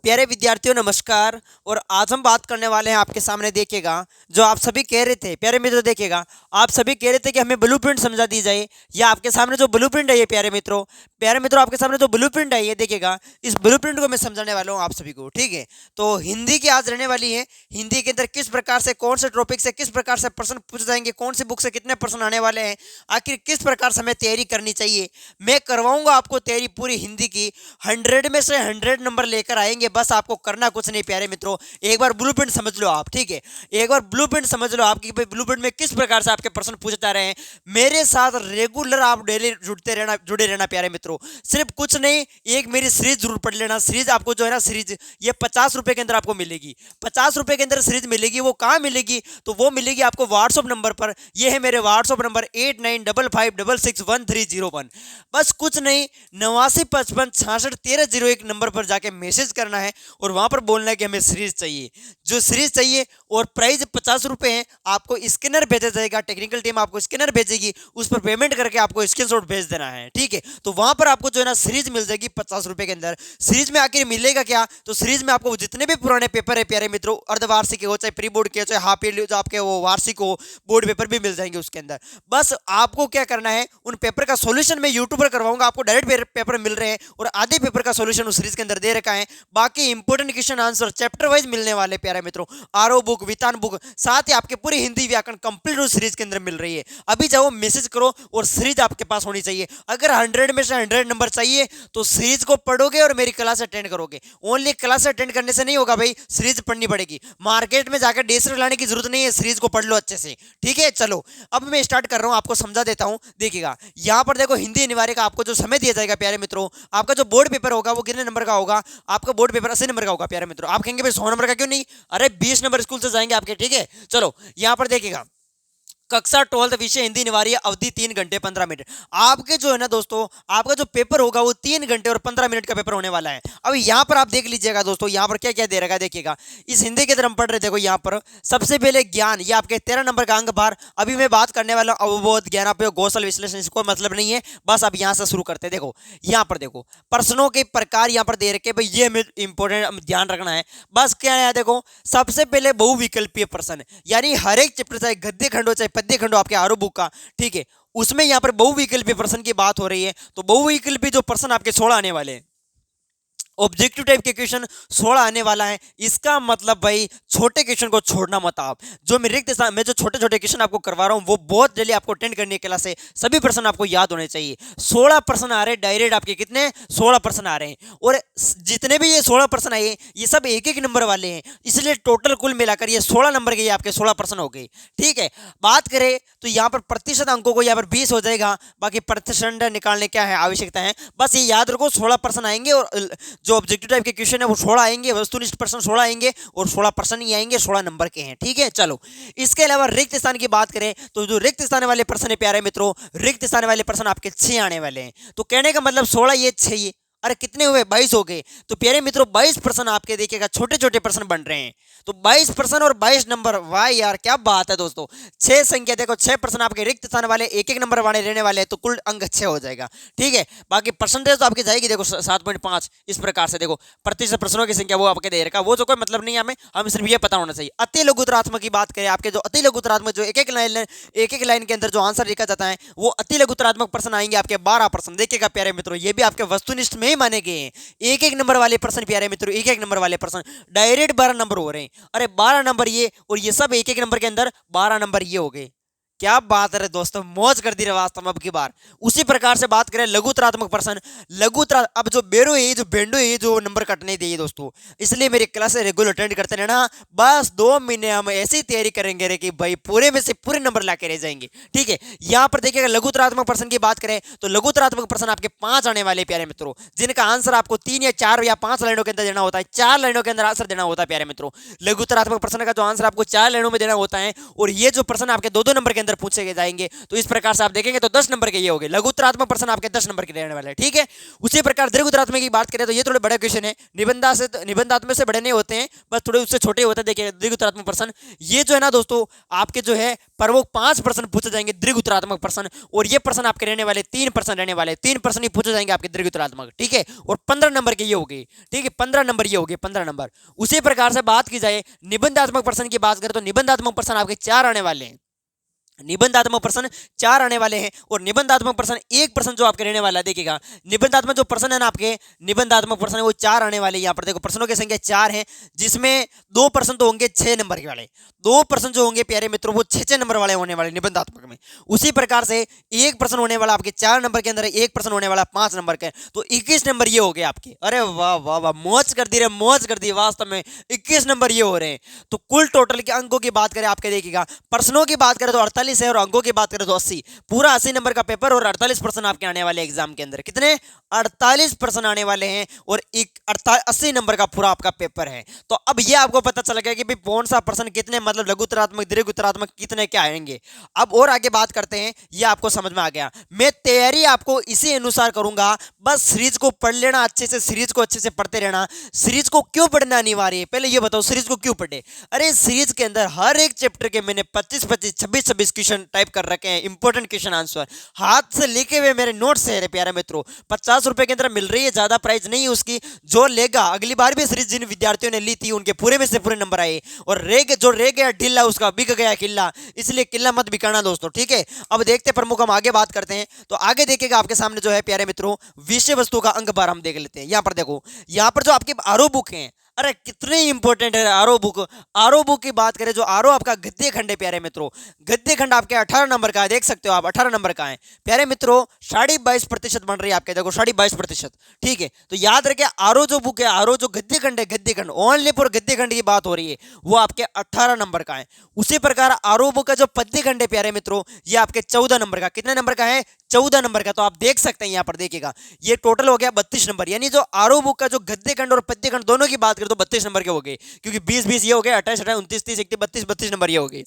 प्यारे विद्यार्थियों नमस्कार। और आज हम बात करने वाले हैं आपके सामने, देखिएगा जो आप सभी कह रहे थे प्यारे मित्रों, देखिएगा आप सभी कह रहे थे कि हमें ब्लूप्रिंट समझा दी जाए, या आपके सामने जो ब्लूप्रिंट है ये प्यारे मित्रों आपके सामने जो ब्लूप्रिंट है ये देखिएगा, इस ब्लूप्रिंट को मैं समझाने वाला हूँ आप सभी को। ठीक है, तो हिंदी की आज रहने वाली है। हिंदी के अंदर किस प्रकार से, कौन से टॉपिक से किस प्रकार से प्रश्न पूछ जाएंगे, कौन सी बुक से कितने प्रश्न आने वाले हैं, आखिर किस प्रकार से हमें तैयारी करनी चाहिए, मैं करवाऊंगा आपको तैयारी पूरी हिंदी की। 100 में से 100 नंबर लेकर आएंगे। बस आपको करना कुछ नहीं प्यारे मित्रों, एक बार ब्लूप्रिंट समझ लो आप। ठीक है, एक बार ब्लूप्रिंट समझ लो आपकी, ब्लूप्रिंट में किस प्रकार से आपके प्रश्न पूछे जा रहे हैं। मेरे साथ रेगुलर आप डेली जुड़े रहना प्यारे मित्रों। सिर्फ कुछ नहीं, एक मेरी सीरीज जरूर पढ़ लेना। सीरीज आपको जो है ना, सीरीज ये 50 रुपए के अंदर आपको मिलेगी। 50 रुपए के अंदर सीरीज मिलेगी। वो कहाँ मिलेगी? तो वो मिलेगी आपको व्हाट्सअप नंबर पर। ये है मेरे व्हाट्सअप नंबर 8955661301। बस कुछ नहीं, 8955661301 नंबर पर जाके मैसेज करना है और वहां पर बोलना है कि हमें सीरीज चाहिए, जो सीरीज चाहिए। और प्राइस 50 रुपए है। आपको स्कैनर भेजा जाएगा, टेक्निकल टीम आपको स्कैनर भेजेगी, उस पर पेमेंट करके आपको स्क्रीनशॉट भेज देना है। ठीक है, तो वहां पर आपको जो है ना सीरीज मिल जाएगी 50 रुपए के अंदर। सीरीज में आखिर मिलेगा क्या? तो सीरीज में आपको जितने भी पुराने पेपर है प्यारे मित्रों, अर्धवार्षिक हो चाहे प्री बोर्ड के हो चाहे हाफ ईयरली, जो आपके वो वार्षिक हो, बोर्ड पेपर भी मिल जाएंगे उसके अंदर। बस आपको क्या करना है, उन पेपर का सॉल्यूशन मैं यूट्यूब पर करवाऊंगा। आपको डायरेक्ट पेपर मिल रहे हैं और आधे पेपर का सॉल्यूशन उस सीरीज के अंदर दे रखा है। बाकी important question answer chapter wise मिलने वाले प्यारे मित्रों। आरओ बुक, वितान बुक, साथ ही आपके पूरी हिंदी व्याकरण कंप्लीट उस सीरीज के अंदर मिल रही है। अभी जाओ मैसेज करो और सीरीज आपके पास होनी चाहिए। अगर 100 में से 100 नंबर चाहिए तो सीरीज को पढ़ोगे और मेरी क्लास अटेंड करोगे। ओनली क्लास अटेंड करने से नहीं होगा भाई, सीरीज पढ़नी पड़ेगी। मार्केट में जाकर डेस्क लाने की जरूरत नहीं है, सीरीज को पढ़ लो अच्छे से। ठीक है, चलो अब मैं स्टार्ट कर रहा हूं, आपको समझा देता हूं। देखिएगा यहां पर देखो, हिंदी अनिवार्य का आपको जो समय दिया जाएगा प्यारे मित्रों, आपका जो बोर्ड पेपर होगा वो कितने नंबर का होगा? आपका बोर्ड पेपर 80 नंबर का होगा प्यारे मित्रों। आप कहेंगे भाई 100 नंबर का क्यों नहीं? अरे 20 नंबर स्कूल से जाएंगे आपके। ठीक है, चलो यहां पर देखिएगा, कक्षा 12 विषय हिंदी निवार्य, अवधि 3 घंटे 15 मिनट। आपके जो है ना दोस्तों, आपका जो पेपर होगा वो 3 घंटे और 15 मिनट का पेपर होने वाला है। अब यहाँ पर आप देख लीजिएगा दोस्तों, यहाँ पर क्या क्या दे रखा है देखिएगा। इस हिंदी के तरह हम पढ़ रहे, देखो यहाँ पर सबसे पहले ज्ञान, ये आपके 13 नंबर का अंक भार। अभी मैं बात करने वाला हूँ अवबोध, ज्ञानापयोग, कौशल विश्लेषण, इसको मतलब नहीं है। बस अब यहाँ से शुरू करते हैं। देखो यहाँ पर देखो प्रश्नों के प्रकार यहाँ पर दे रखे भाई, ये हमें इंपॉर्टेंट ध्यान रखना है। बस क्या है, देखो सबसे पहले बहुविकल्पीय प्रश्न, यानी हर एक चैप्टर चाहे गद्य खंड हो चाहे पद्य खंड हो आपके आरोप बुक का, ठीक है, उसमें यहां पर बहुविकल्पीय प्रश्न की बात हो रही है। तो बहुविकल्पीय जो प्रश्न आपके 16 आने वाले हैं, ऑब्जेक्टिव टाइप के क्वेश्चन 16 आने वाला है। इसका मतलब भाई छोटे क्वेश्चन को छोड़ना मत आप। जो मैं मैं जो छोटे छोटे क्वेश्चन आपको करवा रहा हूं वो बहुत जल्दी आपको अटेंड करने की क्लास है। सभी प्रश्न आपको याद होने चाहिए। 16 प्रश्न आ रहे हैं डायरेक्ट आपके, कितने? 16 प्रश्न आ रहे हैं। और जितने भी ये 16 प्रश्न आए ये सब एक एक नंबर वाले हैं, इसलिए टोटल कुल मिलाकर ये 16 नंबर के, ये आपके 16 प्रश्न हो गए। ठीक है, बात करें तो यहाँ पर प्रतिशत अंकों को यहाँ पर 20 हो जाएगा। बाकी प्रतिशत निकालने क्या है आवश्यकता है, बस ये याद रखो 16 प्रश्न आएंगे और जो ऑब्जेक्टिव टाइप के क्वेश्चन है वो 16 आएंगे, वस्तुनिष्ठ प्रश्न 16 आएंगे और 16 प्रश्न ही आएंगे, 16 नंबर के हैं। ठीक है, चलो इसके अलावा रिक्त स्थान की बात करें तो जो रिक्त स्थान वाले प्रश्न है प्यारे मित्रों, रिक्त स्थान वाले प्रश्न आपके 6 आने वाले हैं। तो कहने का मतलब 16 ये 6 ये, अरे कितने हुए? 22 हो गए। तो प्यारे मित्रों 22 प्रश्न आपके देखिएगा छोटे छोटे प्रश्न बन रहे हैं। तो 22 प्रश्न और 22 नंबर, वाह यार क्या बात है दोस्तों। 6 संख्या देखो, 6 प्रश्न आपके रिक्त स्थान वाले एक एक नंबर वाले रहने वाले हैं, तो कुल अंक 6 हो जाएगा। ठीक है, बाकी परसेंटेज तो आपकी जाएगी देखो 7.5। इस प्रकार से देखो प्रतिशत प्रश्नों की संख्या वो आपके दे रखा, वो जो कोई मतलब नहीं है, हमें सिर्फ ये पता होना चाहिए। अति लघुतरात्मक की बात करें, आपके जो अति लघुतरात्मक जो एक एक लाइन के अंदर जो आंसर लिखा जाता है वो अति लघुतरात्मक प्रश्न आएंगे आपके 12 प्रश्न। देखिएगा प्यारे मित्रों, ये भी आपके वस्तुनिष्ठ में ही माने गए हैं। एक एक नंबर वाले प्रश्न प्यारे मित्रों, एक एक नंबर वाले प्रश्न डायरेक्ट 12 नंबर हो रहे हैं। अरे 12 नंबर ये, और ये सब एक एक नंबर के अंदर 12 नंबर ये हो गए। क्या बात है दोस्तों, मौज कर दी रहे वास्तव में अब की बार। उसी प्रकार से बात करें लघुतरात्मक प्रश्न, अब जो बेरो है, जो बेंडो है, जो नंबर कटने दिए दोस्तों, इसलिए मेरी क्लास रेगुलर अटेंड करते रहना। बस 2 महीने हम ऐसी तैयारी करेंगे रे कि भाई पूरे में से पूरे नंबर ला के रह जाएंगे। ठीक है, यहाँ पर देखिएगा लघुतरात्मक प्रश्न की बात करें तो लघुतरात्मक प्रश्न आपके 5 आने वाले प्यारे मित्रों, जिनका आंसर आपको 3 या 4 या 5 लाइनों के अंदर देना होता है। 4 लाइनों के अंदर आंसर देना होता है प्यारे मित्रों। लघुतरात्मक प्रश्न का जो आंसर आपको 4 लाइनों में देना होता है, और ये जो प्रश्न आपके 2-2 नंबर के अंदर अंदर पूछे जाएंगे। तो इस प्रकार से आप देखेंगे तो 10 नंबर के ये हो गए, लघु उत्तरात्मक प्रश्न आपके 10 नंबर के रहने वाले हैं, ठीक है। उसी प्रकार दीर्घ उत्तरात्मक की बात करें तो ये थोड़े बड़े क्वेश्चन है, निबंधात्मक से बड़े नहीं होते हैं, बस थोड़े उससे छोटे होते हैं। देखिए दीर्घ उत्तरात्मक प्रश्न ये जो है ना दोस्तों आपके जो है प्रमुख 5 प्रश्न पूछे जाएंगे दीर्घ उत्तरात्मक प्रश्न, और ये प्रश्न आपके रहने वाले 3 प्रश्न रहने वाले, 3 प्रश्न ही पूछे जाएंगे आपके दीर्घ उत्तरात्मक, ठीक है। और 15 नंबर के ये हो गए, ठीक है, 15 नंबर ये हो गए, 15 नंबर। उसी प्रकार से बात की जाए निबंधात्मक प्रश्न की बात करें तो निबंधात्मक प्रश्न आपके 4 आने वाले हैं, निबंधात्मक प्रश्न 4 आने वाले हैं। और निबंधात्मक प्रश्न एक प्रश्न जो आपके रहने वाला है, देखिएगा निबंधात्मक जो प्रश्न है ना आपके निबंधात्मक प्रश्न है वो 4 आने वाले हैं। यहाँ पर देखो प्रश्नों की संख्या 4 है, जिसमें 2 प्रश्न तो होंगे 6 नंबर के वाले, 2 प्रश्न जो होंगे प्यारे मित्रों वो 6 नंबर वाले होने वाले निबंधात्मक में। उसी प्रकार से एक प्रश्न होने वाला आपके 4 नंबर के अंदर, एक प्रश्न होने वाला 5 नंबर के, तो 21 नंबर ये हो गए आपके। अरे वाह वाह वाह, मौज कर दी रे, मौज कर दी, वास्तव में 21 नंबर ये हो रहे हैं। तो कुल टोटल के अंकों की बात करें आपके, देखिएगा प्रश्नों की बात करें तो 48 है और अंकों की बात करें तो 80, पूरा 80 नंबर का पेपर और 48 प्रश्न आपके आने वाले एग्जाम के अंदर। कितने? 48 प्रश्न आने वाले हैं और 80 नंबर का पूरा आपका पेपर है। तो अब ये आपको पता चल गया कि भाई कौन सा प्रश्न कितने, मतलब लघु उत्तरात्मक दीर्घ उत्तरात्मक कितने क्या आएंगे। अब और आगे बात करते हैं, ये आपको समझ में आ गया। मैं तैयारी आपको इसी अनुसार करूंगा, बस सीरीज को पढ़ लेना अच्छे से, सीरीज को अच्छे से पढ़ते रहना। सीरीज को क्यों पढ़ना अनिवार्य है, पहले ये बताओ सीरीज को क्यों पढ़े। अरे सीरीज के अंदर हर एक चैप्टर के मैंने 25-25, 26-26 क्वेश्चन टाइप कर रखे हैं, इंपॉर्टेंट क्वेश्चन आंसर हाथ से लिखे हुए मेरे नोट्स है प्यारे मित्रों। 50 रुपए के अंदर मिल रही है, ज्यादा प्राइस नहीं है उसकी। जो लेगा अगली बार भी सीरीज जिन विद्यार्थियों ने ली थी उनके पूरे में से पूरे नंबर आए, और जो रह गया ढीला उसका बिक गया किला, इसलिए किला मत बिकाना दोस्तों, ठीक है। अब देखते प्रमुख हम आगे बात करते हैं। तो आगे देखिएगा आपके सामने जो है प्यारे मित्रों विषय वस्तु का अंक 12 हम देख लेते हैं। यहाँ पर देखो, यहाँ पर जो आपके आरो बुक है, अरे कितने इंपॉर्टेंट है आरो बुक। आरो बुक की बात करें, जो आरो आपका गद्य खंड है प्यारे मित्रों, गद्य खंड आपके 18 नंबर का है, देख सकते हो आप 18 नंबर का है प्यारे मित्रों। 22.5% बन रही है आपके, देखो 22.5%, ठीक है। तो याद रखिए आरो जो बुक है, आरो जो गद्य खंड है, गद्य खंड ओनली फॉर गद्य खंड की बात हो रही है, वो आपके 18 नंबर का है। उसी प्रकार आरो बुक का जो पद्य खंड है प्यारे मित्रों, ये आपके 14 नंबर का, कितने नंबर का है? 14 नंबर का। तो आप देख सकते हैं यहाँ पर देखिएगा, ये टोटल हो गया 32 नंबर, यानी जो आरो बुक का जो गद्य खंड और पद्य खंड दोनों की बात करें तो 32 नंबर के हो गए, क्योंकि 20-20 ये हो गए, 28, 28, 29, 30, 31, 32 नंबर ये हो गए।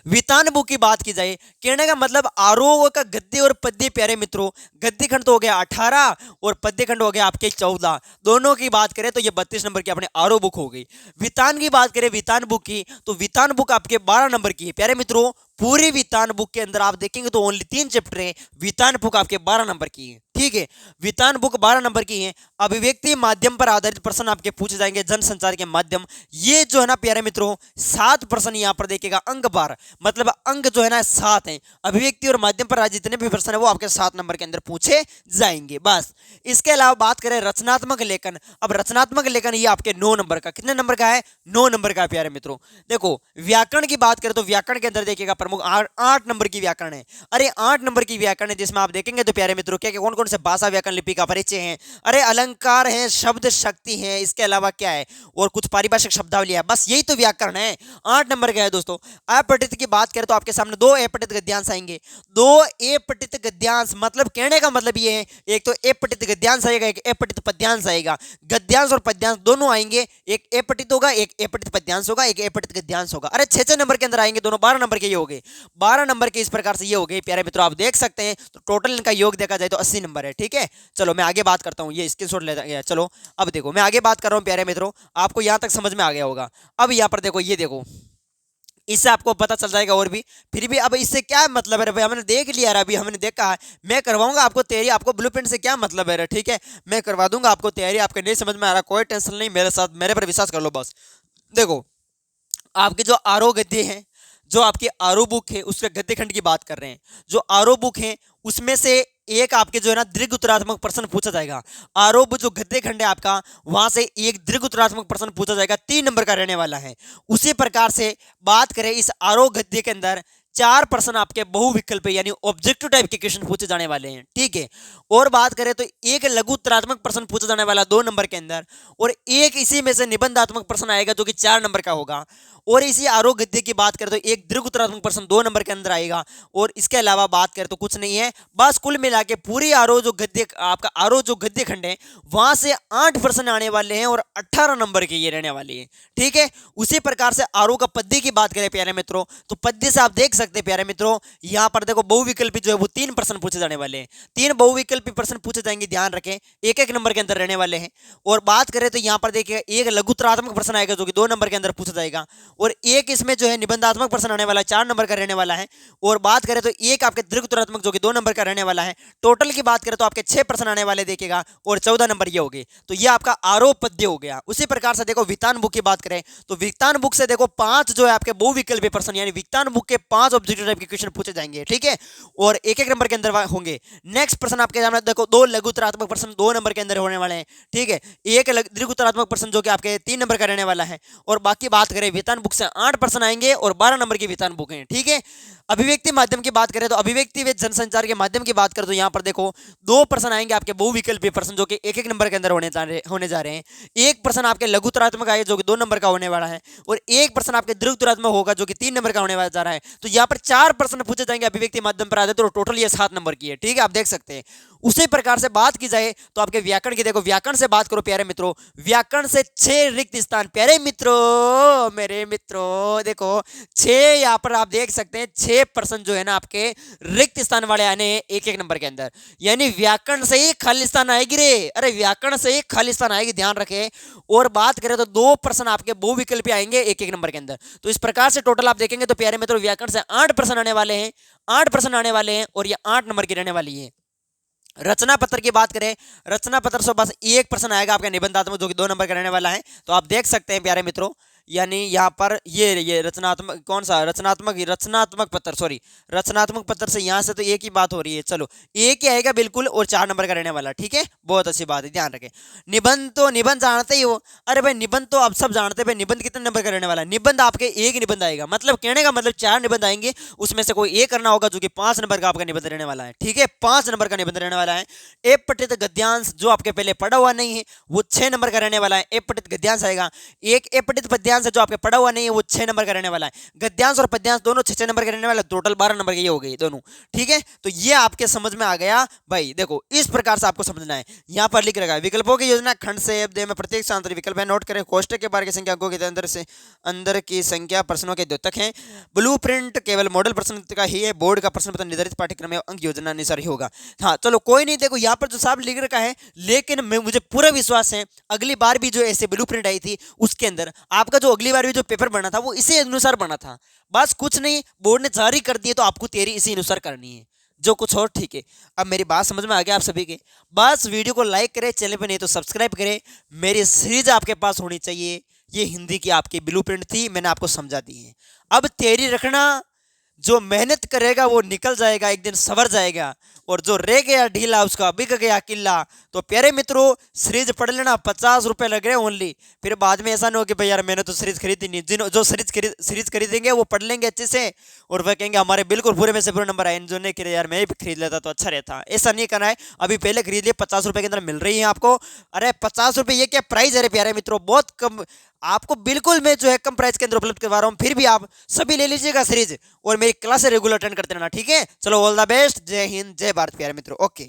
वितान बुक की बात की जाए, कहने का मतलब आरोह का गद्य और पद्य प्यारे मित्रों, गद्य खंड तो हो गया 18 और पद्य खंड हो गया आपके 14, दोनों की बात करें तो ये 32 नंबर की अपने आरोह बुक हो गई। वितान की बात करें, वितान बुक की, तो वितान बुक आपके 12 नंबर की है प्यारे मित्रों। पूरी वितान बुक के अंदर आप देखेंगे तो ओनली 3 चैप्टर है, वितान बुक आपके 12 नंबर की है, ठीक है। वितान बुक 12 नंबर की है। अभिव्यक्ति माध्यम पर आधारित प्रश्न आपके पूछे जाएंगे, जनसंचार के माध्यम, ये जो है ना प्यारे मित्रों 7 प्रश्न यहाँ पर देखिएगा, अंक 12 मतलब अंक जो है ना 7 है। अभिव्यक्ति और माध्यम पर आज जितने भी प्रश्न है वो आपके 7 नंबर के अंदर पूछे जाएंगे, बस। इसके अलावा बात करें रचनात्मक लेखन, अब रचनात्मक लेखन ये आपके 9 नंबर का, कितने नंबर का है? 9 नंबर का प्यारे मित्रों। देखो व्याकरण की बात करें तो व्याकरण के अंदर देखिएगा प्रमुख 8 नंबर की व्याकरण है। अरे 8 नंबर की व्याकरण है, जिसमें आप देखेंगे तो प्यारे मित्रों क्या कौन कौन से भाषा व्याकरण लिपि का परिचय है, अरे अलंकार है, शब्द शक्ति है, इसके अलावा क्या है और कुछ पारिभाषिक शब्दावली है, बस यही तो व्याकरण है। 8 नंबर का है दोस्तों। अपठित की बात करें तो आपके सामने 2 अपठित गद्यांश आएंगे, 2 अपठित गद्यांश, मतलब कहने का मतलब ये है एक तो अपठित गद्यांश आएगा, एक अपठित पद्यांश आएगा। गद्यांश और पद्यांश दोनों आएंगे, एक अपठित होगा, एक अपठित पद्यांश होगा, एक अपठित गद्यांश होगा। अरे 6 नंबर के अंदर आएंगे दोनों, 12 नंबर के ये हो गए, 12 नंबर के इस प्रकार से ये हो गए प्यारे मित्रों। आप देख सकते हैं तो टोटल इनका योग देखा जाए तो 80 नंबर है, ठीक है। चलो मैं आगे बात करता हूँ, ये स्क्रीनशॉट ले गया। चलो अब देखो मैं आगे बात कर रहा हूँ प्यारे मित्रों, आपको यहाँ तक समझ में आ गया होगा। अब यहाँ पर देखो, ये देखो इससे आपको पता चल जाएगा और भी, फिर भी अब इससे क्या मतलब है भाई, हमने देख लिया अभी, हमने देखा है, मैं करवाऊंगा आपको तैयारी, आपको ब्लूप्रिंट से क्या मतलब है, ठीक है, मैं करवा दूंगा आपको तैयारी। आपके नहीं समझ में आ रहा कोई टेंशन नहीं, मेरे साथ मेरे पर विश्वास कर लो बस। देखो आपके जो आरो गद्य हैं, जो आपके आरो बुक है उसके गद्य खंड की बात कर रहे हैं, जो आरो बुक है उसमें से एक आपके जो है ना दीर्घ उत्तरात्मक प्रश्न पूछा जाएगा। आरोप जो गद्य खंड है आपका, वहां से एक दीर्घ उत्तरात्मक प्रश्न पूछा जाएगा, 3 नंबर का रहने वाला है। उसी प्रकार से बात करें इस आरोप गद्य के अंदर 4 प्रश्न आपके बहुविकल्प यानी ऑब्जेक्टिव टाइप के क्वेश्चन पूछे जाने वाले हैं, ठीक है। और बात करें तो एक लघु उत्तरात्मक प्रश्न पूछा जाने वाला 2 नंबर के अंदर, और एक इसी में से निबंधात्मक प्रश्न आएगा जो कि 4 नंबर का होगा। और इसी आरोह गद्य की बात करें तो एक दीर्घ उत्तरात्मक प्रश्न 2 नंबर के अंदर आएगा, और इसके अलावा बात करें तो कुछ नहीं है। बस कुल मिला के पूरी आरोह जो गद्य आपका आरोह जो गद्य खंड है वहां से 8 प्रश्न आने वाले हैं और 18 नंबर के ये रहने वाले हैं, ठीक है। उसी प्रकार से आरोह का पद्य की बात करें प्यारे मित्रों, तो पद्य से आप देख सकते हैं प्यारे मित्रों, यहां पर देखो बहुविकल्पी जो है वो 3 प्रश्न पूछे जाने वाले हैं, 3 बहुविकल्पी प्रश्न पूछे जाएंगे, ध्यान रखें, एक एक नंबर के अंदर रहने वाले हैं। और बात करें तो यहां पर देखिए एक लघुत्तरात्मक प्रश्न आएगा जो कि 2 नंबर के अंदर पूछा जाएगा, और एक इसमें जो है निबंधात्मक प्रश्न आने वाला है 4 नंबर का रहने वाला है। और बात करें तो एक आपके दीर्घोत्तरात्मक जो कि 2 नंबर का रहने वाला है। टोटल की बात करें तो आपके 6 प्रश्न आने वाले देखिएगा, और 14 नंबर ये हो गए, तो ये आपका आरोह पद्य हो गया। उसी प्रकार से देखो विज्ञान बुक की बात करें तो विज्ञान बुक से देखो 5 जो है आपके बहुविकल्पी प्रश्न यानी विज्ञान बुक के 5 ऑब्जेक्टिव टाइप के क्वेश्चन पूछे जाएंगे, ठीक है, और एक एक नंबर के अंदर होंगे। नेक्स्ट प्रश्न आपके सामने देखो 2 लघुत्तरात्मक प्रश्न 2 नंबर के अंदर होने वाले हैं, ठीक है, एक दीर्घोत्तरात्मक प्रश्न जो कि आपके 3 नंबर का रहने वाला है। और बाकी बात करें विज्ञान बुक से 8 प्रश्न आएंगे और 12 नंबर की विज्ञान बुक है, ठीक है। अभिव्यक्ति माध्यम की बात करें तो अभिव्यक्ति व जनसंचार के माध्यम की बात करें तो यहां पर देखो 2 प्रश्न आएंगे आपके बहुविकल्पी प्रश्न जो कि एक एक नंबर के अंदर होने जा रहे हैं। एक प्रश्न आपके लघुत्तरात्मक आएगा जो कि 2 नंबर का होने वाला है, और एक प्रश्न आपके दीर्घोत्तरात्मक होगा जो कि 3 नंबर का होने वाला जा रहा है। तो यहाँ पर 4 प्रश्न पूछे जाएंगे अभिव्यक्ति माध्यम पर आते तो टोटल ये 7 नंबर की है, ठीक है, आप देख सकते हैं। उसी प्रकार से बात की जाए तो आपके व्याकरण की देखो, व्याकरण से बात करो प्यारे मित्रों, व्याकरण से 6 रिक्त स्थान प्यारे मित्रों, मेरे मित्रों देखो 6 यहाँ पर आप देख सकते हैं 6 प्रश्न जो है ना आपके रिक्त स्थान वाले आने हैं एक एक नंबर के अंदर, यानी व्याकरण से ही खाली स्थान आएगी रे, अरे व्याकरण से ही खाली स्थान आएगी, ध्यान रखें। और बात करें तो 2 प्रश्न आपके बहुविकल्पी आएंगे एक एक नंबर के अंदर। तो इस प्रकार से टोटल आप देखेंगे तो प्यारे मित्रों व्याकरण से 8 प्रश्न आने वाले हैं, 8 प्रश्न आने वाले हैं, और ये 8 नंबर की रहने वाली है। रचना पत्र की बात करें, रचना पत्र से बस एक प्रश्न आएगा आपका निबंधात्मक जो कि 2 नंबर का रहने वाला है। तो आप देख सकते हैं प्यारे मित्रों, यानी यहाँ पर ये रचनात्मक कौन सा रचनात्मक पत्र, सॉरी रचनात्मक पत्र से यहाँ से तो एक ही बात हो रही है, चलो एक ही आएगा बिल्कुल, और 4 नंबर का रहने वाला, ठीक है, बहुत अच्छी बात है, ध्यान रखें। निबंध तो निबंध जानते ही हो, अरे भाई निबंध तो आप सब जानते हैं भाई, निबंध कितने नंबर का रहने वाला है, निबंध आपके एक निबंध आएगा, मतलब कहने का मतलब 4 निबंध आएंगे, उसमें से कोई एक करना होगा जो कि 5 नंबर का आपका निबंध रहने वाला है, ठीक है, 5 नंबर का निबंध रहने वाला है। एक पठित गद्यांश जो आपके पहले पढ़ा हुआ नहीं है वो 6 नंबर का रहने वाला है, एक पठित गद्यांश आएगा। एक पठित पद्यांश जो आपके पढ़ा हुआ नहीं है वो 6 नंबर का रहने वाला है। गद्यांश और पद्यांश दोनों 6 नंबर के रहने वाले, टोटल 12 नंबर के ये हो गए दोनों, ठीक है। तो ये आपके समझ में आ गया भाई, देखो इस प्रकार से आपको समझना है। यहाँ पर लिख रखा है विकल्पों की योजना खंड से में प्रत्येक स्थानांतरित विकल्प है, नोट करें कोष्टक के बाहर की संख्या अंकों के अंदर से अंदर की संख्या प्रश्नों के द्योतक है। ब्लूप्रिंट केवल मॉडल प्रश्न का ही है, बोर्ड का प्रश्न पत्र निर्धारित पाठ्यक्रम में अंक योजना अनुसार ही होगा। हाँ चलो कोई नहीं, देखो यहाँ पर जो साहब लिख रखा है, लेकिन मुझे पूरा विश्वास है अगली बार भी जो ऐसे ब्लूप्रिंट आई थी उसके अंदर आपका जो अगली बार भी जो पेपर बना था वो इसी अनुसार बना था, बस कुछ नहीं, बोर्ड ने जारी कर दिए तो आपको तैयारी इसी अनुसार करनी है, जो कुछ और ठीक है। अब मेरी बात समझ में आ गया आप सभी के, बस वीडियो को लाइक करें, चैनल पे नहीं तो सब्सक्राइब करें। मेरी सीरीज आपके पास होनी चाहिए, ये हिंदी की आपकी ब्लूप्रिंट थी, मैंने आपको समझा दी है। अब तैयारी रखना, जो मेहनत करेगा वो निकल जाएगा, एक दिन सवर जाएगा, और जो रह गया ढीला उसका बिक गया किला। तो प्यारे मित्रों सीरीज पढ़ लेना, 50 रुपए लग रहे ओनली, फिर बाद में ऐसा नहीं हो कि भाई यार मैंने तो सीरीज खरीदी नहीं। जो सीरीज खरीदेंगे वो पढ़ लेंगे अच्छे से, और वह कहेंगे हमारे बिल्कुल पूरे में से पूरे नंबर आए, जो नहीं खरीदे यार मैं भी खरीद लेता तो अच्छा रहता। ऐसा नहीं करना है, अभी पहले खरीद लिए, 50 रुपए के अंदर मिल रही है आपको। अरे 50 रुपए ये क्या प्राइस है प्यारे मित्रों, बहुत कम, आपको बिल्कुल मैं जो है कम प्राइस के अंदर उपलब्ध करवा रहा हूँ। फिर भी आप सभी ले लीजिएगा सीरीज, और मेरी क्लास रेगुलर अटेंड करते रहना, ठीक है। चलो ऑल द बेस्ट, जय हिंद जय भारत प्यारे मित्रों, ओके।